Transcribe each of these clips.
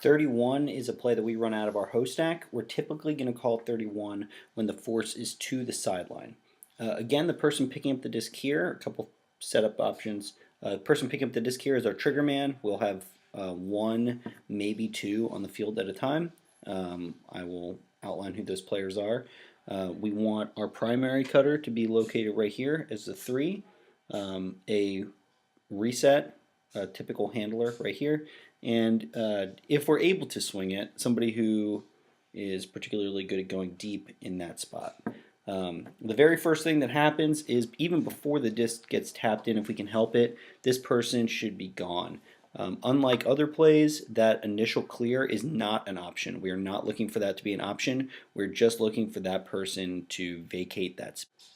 31 is a play that we run out of our host stack. We're typically going to call 31 when the force is to the sideline. Again, the person picking up the disc here, a couple setup options. The person picking up the disc here is our trigger man. We'll have one, maybe two on the field at a time. I will outline who those players are. We want our primary cutter to be located right here as the 3, a reset, a typical handler right here, and if we're able to swing it, somebody who is particularly good at going deep in that spot. The very first thing that happens is even before the disc gets tapped in, if we can help it, this person should be gone. Unlike other plays, that initial clear is not an option. We are not looking for that to be an option. We're just looking for that person to vacate that space.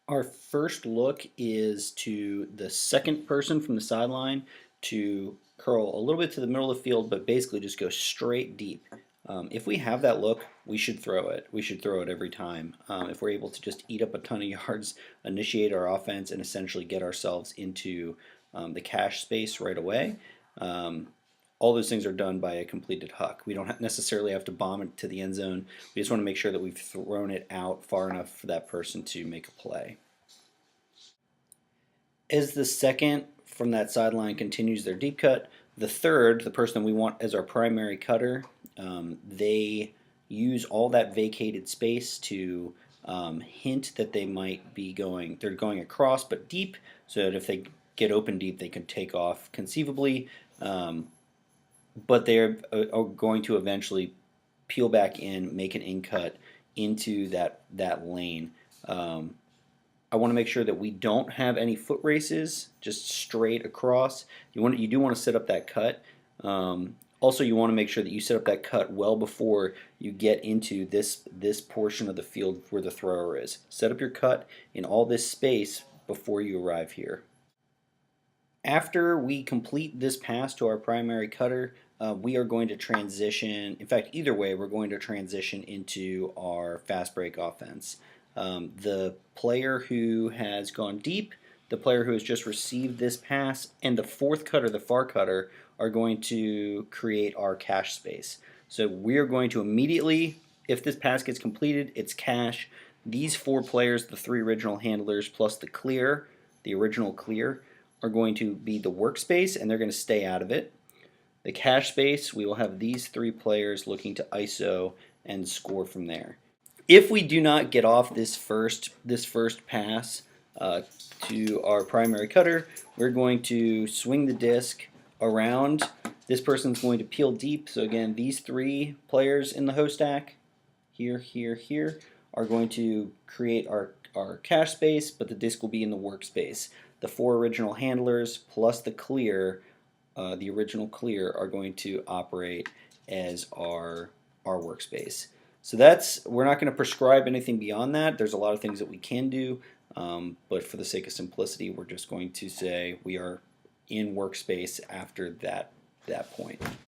Our first look is to the second person from the sideline to curl a little bit to the middle of the field, but basically just go straight deep. If we have that look, we should throw it. We should throw it every time. If we're able to just eat up a ton of yards, initiate our offense, and essentially get ourselves into the cash space right away, all those things are done by a completed huck. We don't necessarily have to bomb it to the end zone. We just want to make sure that we've thrown it out far enough for that person to make a play. As the second from that sideline continues their deep cut, the third, the person we want as our primary cutter, they use all that vacated space to hint that they might be they're going across but deep, so that if they get open deep, they can take off conceivably. But they're going to eventually peel back in, make an in cut into that lane. I want to make sure that we don't have any foot races, just straight across. You do want to set up that cut. Also, you want to make sure that you set up that cut well before you get into this portion of the field where the thrower is. Set up your cut in all this space before you arrive here. After we complete this pass to our primary cutter, we are going to transition. In fact, either way, we're going to transition into our fast break offense. The player who has gone deep, the player who has just received this pass, and the fourth cutter, the far cutter, are going to create our cash space. So we're going to immediately, if this pass gets completed, it's cash. These 4 players, the 3 original handlers plus the clear, the original clear, are going to be the workspace, and they're going to stay out of it. The cash space, we will have these 3 players looking to ISO and score from there. If we do not get off this first pass to our primary cutter, we're going to swing the disc around. This person's going to peel deep. So again, these 3 players in the host stack, here, here, here, are going to create our cache space, but the disc will be in the workspace. The 4 original handlers plus the clear, the original clear, are going to operate as our workspace. So we're not going to prescribe anything beyond that. There's a lot of things that we can do, but for the sake of simplicity, we're just going to say we are in workspace after that point.